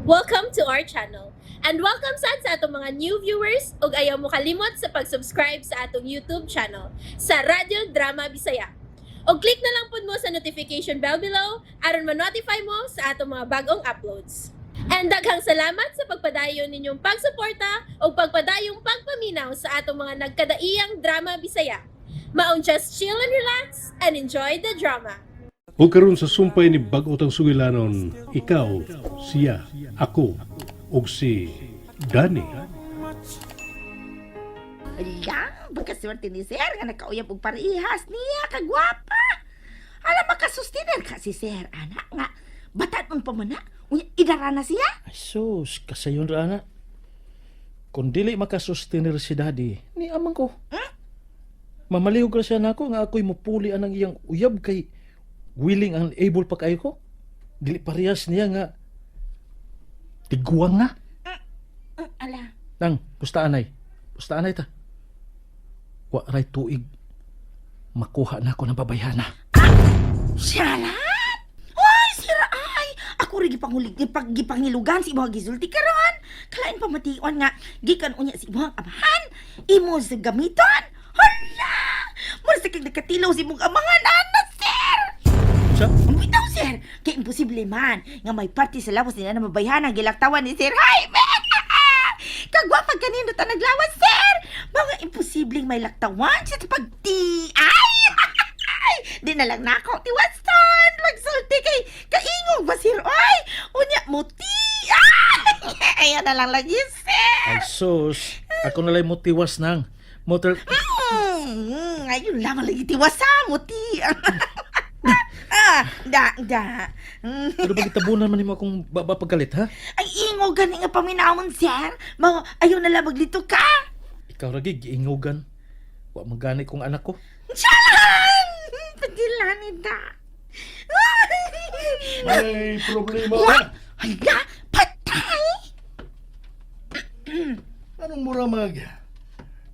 Welcome to our channel. And welcome sa atong mga new viewers ug ayaw mo kalimot sa pag-subscribe sa atong YouTube channel sa Radio Drama Bisaya. O click na lang pud mo sa notification bell below aron ma-notify mo sa atong mga bagong uploads. And daghang salamat sa pagpadayon ninyong pagsuporta o pagpadayong pagpaminaw sa atong mga nagkadaiyang Drama Bisaya. Maong just chill and relax and enjoy the drama. O karon sa sumpay ni bag-otang sugilanon, ikaw, siya, ako, ug si Danny. Ala, pagkaswerte ni Sir nga nakauyab og parihas niya, kagwapa. Alam, makasustiner ka si Sir, anak nga. Batanon pa man na, idara na siya. Ay sus, kasayon ra na. Kung dili makasustenir si daddy, ni amang ko. Mamaliw ka siya nako nga ako'y mupuli anang iyang uyab kay willing and able pa kayo ko. Dili parehas niya nga tiguang na. Ala, Nang, pustaanay. Pustaanay ta. Wa ray tuig. Makuha na ako ng babayana. siyalan! Ay, Sir, ay! Ako rin gipangilugan si imong gisulti karon. Kalain pamation nga, gikan unya si imong amahan. Imo sa gamiton. Hala! Mura sa kag nakatilaw si imong amahan, ana, Sir! Sa? Bitaw, Sir! Kaya imposible man nga may party sa lawas nila na mabayhan ang gilaktawan ni Sir Jaime! Kagwapag kanino ta naglawas, Sir! Mga imposibleng may laktawan siya sa pagti-ay! Di na lang nako, tiwaston! Magsulti kay kaingog ba, Sir? Oy! Unya, muti! Ay! Ayan na lang lagi, Sir! Ay sus, ako nalay mo tiwas nang. Motor... Ayun lamang lagi tiwasa, muti! Da. Pero bakit tabunan man mo akong pagkalit, ha? Ay, ingog gani nga paminamon, Sir! Mga, ayaw na lang maglito ka! Ikaw ragi, giingugan. Wa magani kong anak ko. Tiyan! Pagilanin na! May problema What? Hala, patay! Anong muramag?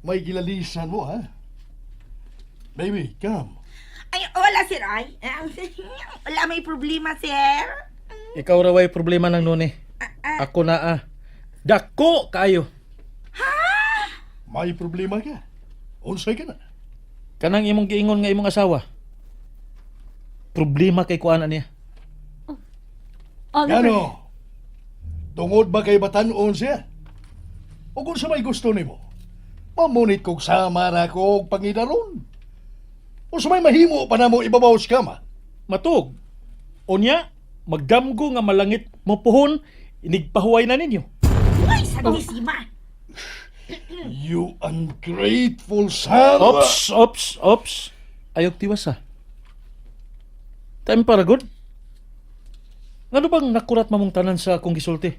May gilalisan mo, ha? Baby, come. Ay, wala, Sir, ay. Wala may problema, Sir. Ikaw raway problema ng nuni. Ako na Dako kayo. May problema ka? Unsay ka na? Kanang imong giingon nga imong asawa. Problema kay kuana niya. Oliver, Ano? Tungod ba kay batanon siya? O kung sa may gusto nimo, mamunit kong sama na ko og pangidaron. O sa may mahimo pa na mo ibabaw sa kama. Matug. Unya, magdamgo nga malangit mo puhon, inigpahuway na ninyo. Ay, sanissima. You ungrateful son! Ops. Ayog tiwas Time para good. Ngano bang nakurat mamong tanan sa akong gisulti?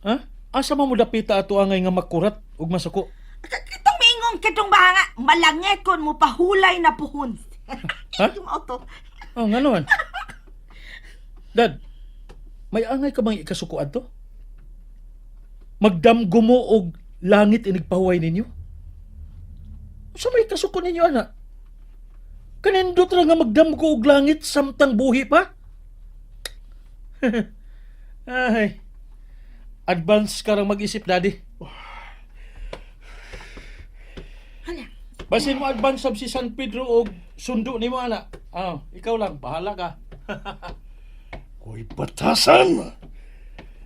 Ha? Asa mo dapita ato angay nga makurat ug masuko? Itong mingong katong banga, malangit kon mo pahulay na puhon. Ha? Yung auto. Oh, ngano man? Dad, may angay ka bang ikasukuan to? Magdamgo mo og langit inigpahuway ninyo? Sa may kasuko ninyo, anak? Kanindot ra nga magdamgo og langit samtang buhi pa? Ay, advance ka rang mag-isip, daddy. Hala. Basin mo advance sab si San Pedro og sundo nimo, anak. Ikaw lang, bahala ka. Ko'y batasan!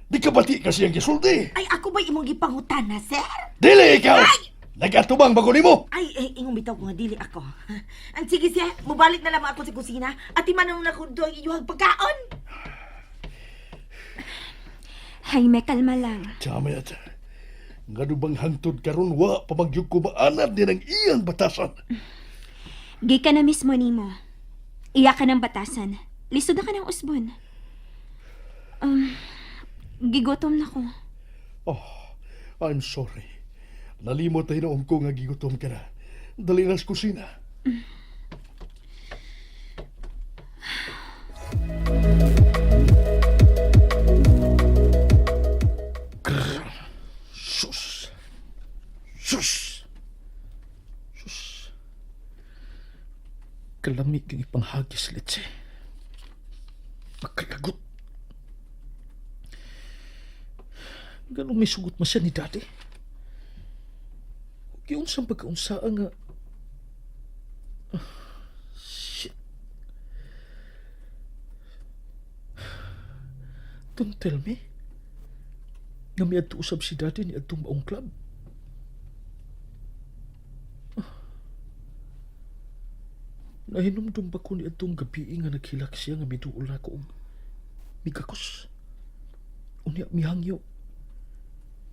Di ka bati kasi ang gisulti. Ay, ako ba imong gipangutan na, Sir? Dili ikaw! Nagatubang bago nimo! Ay, ingong bitaw ko nga dili ako. Ang sige, Sir, mubalik na lamang ako sa kusina at imanong na ko doon iyong pagkaon. Jaime, kalma lang. Tama yata. Nga bang hangtod karon wa pamagyug ko maanad din ang iyang batasan. Gi ka na mismo nimo. Iya ka ng batasan. Lisod na ka ng usbon. Gigutom na ko. Oh, I'm sorry. Nalimot tayo na ko nga gigutom ka na. Dali na sa kusina. Sus. Sus. Sus. Kalamig ang ipanghagis, Litsi. Magkalagot. Ganun may sugot man siya ni daddy. Giunsang pagkaunsaan nga. Shit. Don't tell me. Nga may adto usab si daddy ni adtong maong club. Nahinumdum ba ko ni adtong gabi nga naghilak siya nga miduol ako og migakos. Unya mihangyo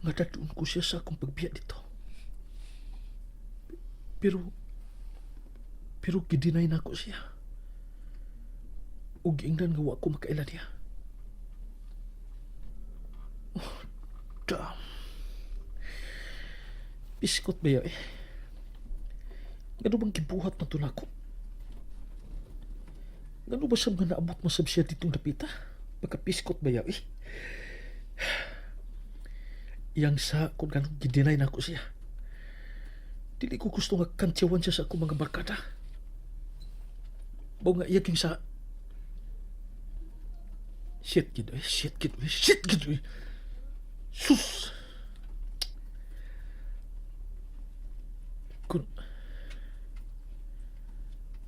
nga dadun ko siya sa akong pagbiya dito. Pero gidinay na ko siya. Ug ingnan nga wa ko makaila niya. Oh, damn. Piskot ba ya eh? Ngano bang gibuhat man to nako? Ngano ba sab nga naabot mo sab siya ditong dapita? Pagkapiskot ba ya eh? Yang sa kung ganong gidinay na ko siya. Dili ko gusto nga kantyawan siya sa akong mga barkada. Baw nga iyaking sa... Shit gid eh, shit gid eh, shit gid eh. Sus!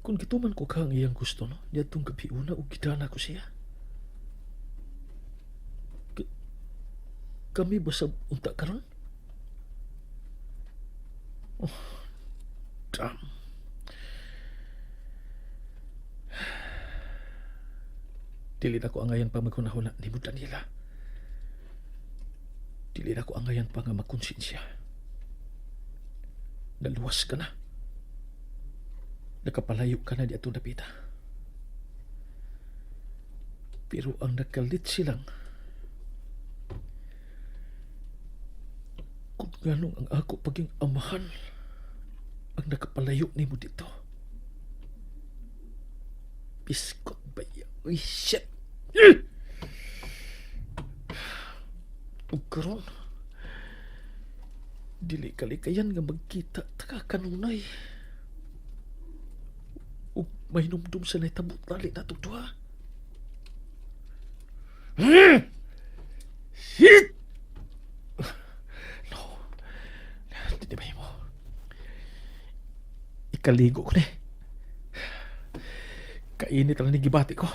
Kung gituman ko kang iyang gusto, no? Diyatong gabi una o gidana ko siya. Kami ba sa unta karon? Oh, damn. Dili na ko angayan pa maghunahuna ni mo, Daniela. Dili na ko angayan pa nga makonsensya. Naluwas ka na. Nakapalayo ka na di atong dapita. Pero ang nakalit silang kung ganong ang ako paging amahan ang nakapalayo ni mo dito. Piskot ba yan? Uy, shit! Ug karon dili kalikayan nga magkita taka kanunay. Ug mahinumdum sa naitabot lali natong duha. Shit! No. Di ba mo? Ikaligo ko ni. Kainit lang ni gibati ko.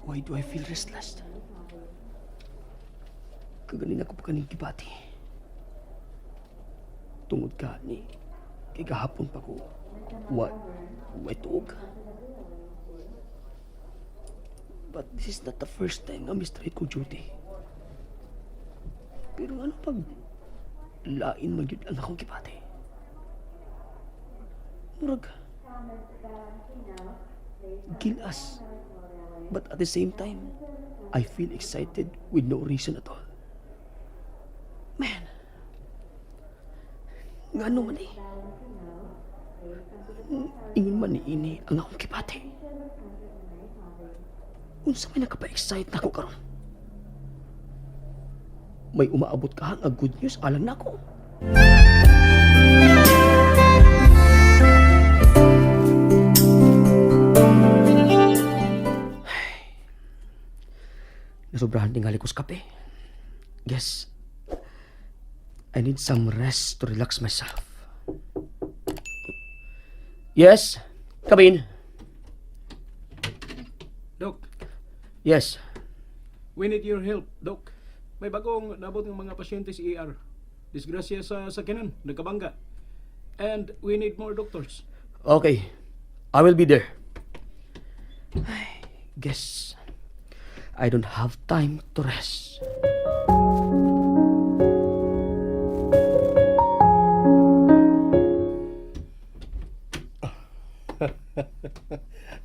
Why do I feel restless? Kagaling ako pa kaning gibati. Tungod ka ni kay gahapon pa ko way tuog. But this is not the first time nga mistrate ko duty. Pero ano pag lain magyud ang akong gibati? Murag gilas. But at the same time, I feel excited with no reason at all. Man, nga ano man eh. Ingon man ni ini ang akong kipati. Unsa may nakapa-excite na ako karon? May umaabot ka nga good news alang na ako. Nasobrahan tingali ko sa kape. Guess, I need some rest to relax myself. Yes, come in. Dok, Yes, we need your help, Dok. May bagong nabot ng mga pasyente sa ER. Disgrasya sa sakyanan, nagkabangga. And we need more doctors. okay. I will be there. Guess, I don't have time to rest.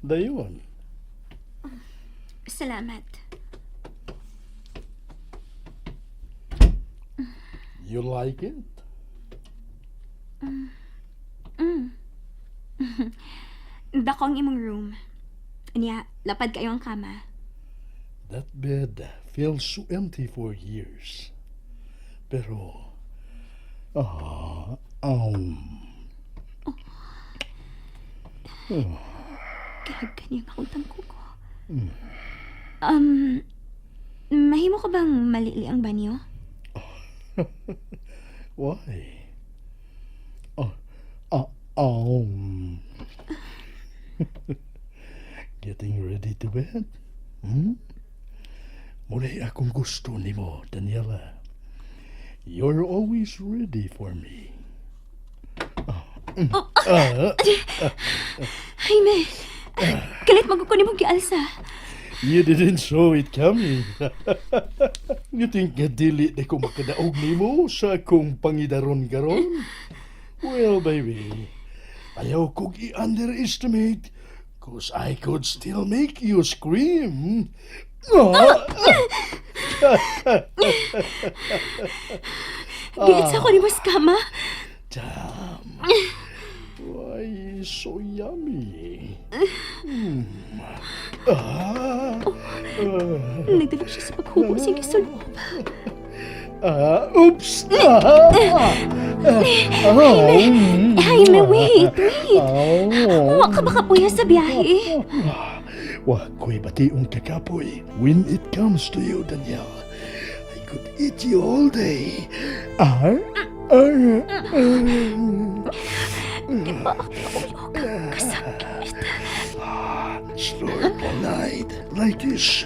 Dayon. Salamat. You like it? Dako ang imong room. Anya, lapad kayo ang kama. That bed feels so empty for years. Pero, Kaya ganyan akong tangko ko. Mahimo ka bang malili ang banyo? Why? Oh. Getting ready to bed? Mulay akong gusto nimo, Daniela. You're always ready for me. Jaime, galit magkukunin mong gialsa. You didn't show it coming. You think nga dili na ko makadaog nimo sa akong pangidaron garon? Well, baby, ayaw kong i-underestimate cause I could still make you scream. Giit sa ko ni mas kama. Damn. Why, so yummy. Nagdalog siya sa paghubo sa gisulbo. Oops. Jaime, wait. Wa ka ba kapuya sa biyahe? Wa ko'y bationg kakapoy. When it comes to you, Danielle, I could eat you all day. Slurp all night, like this.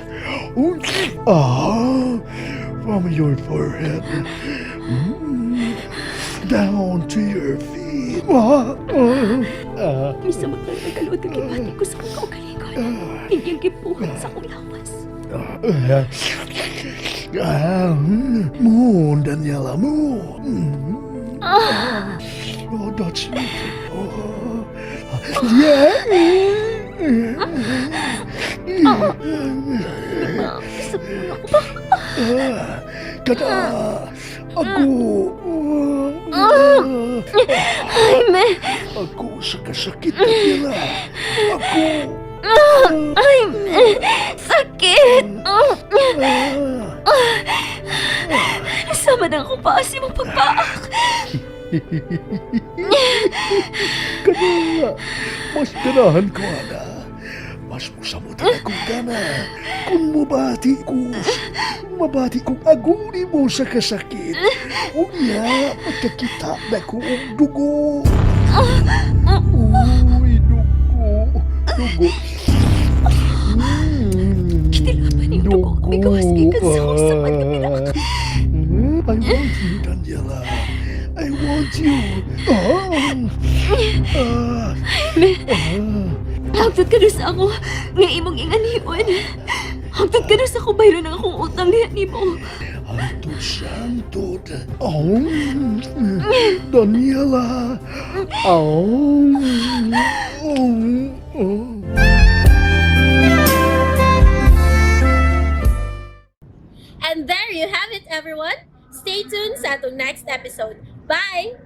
From your forehead down to your feet. Misa magkalagalood ka kibati ko sa kakaugalingon. Hindi ang gibuhat sa akong lawas. Moon, Daniela, moon. Oh, that's beautiful. Yeah. Kada ako. Jaime! Ako sa kasakit nila. Ako. Jaime! Sakit! Nasama na akong paasi mong pagpaak. Kana, mas ganahan ko, Ana. Mas musamutin akong gana. Kung mabati kong aguni mo sa kasakit. Unya, magkakita na ko ang dugo. Uy, dugo. Dugo. Kitilapan yung dugo. Bigawas ikasaw sa pagkabilak. I want you, Daniela. I want you. Hagtod ka doon sa ako. Nga imong inganiwan. Hagtod ka doon sa ako. Bayro na akong utang niya ni mo. Antod santod. Daniela. And there you have it, everyone. Stay tuned sa atong next episode. Bye!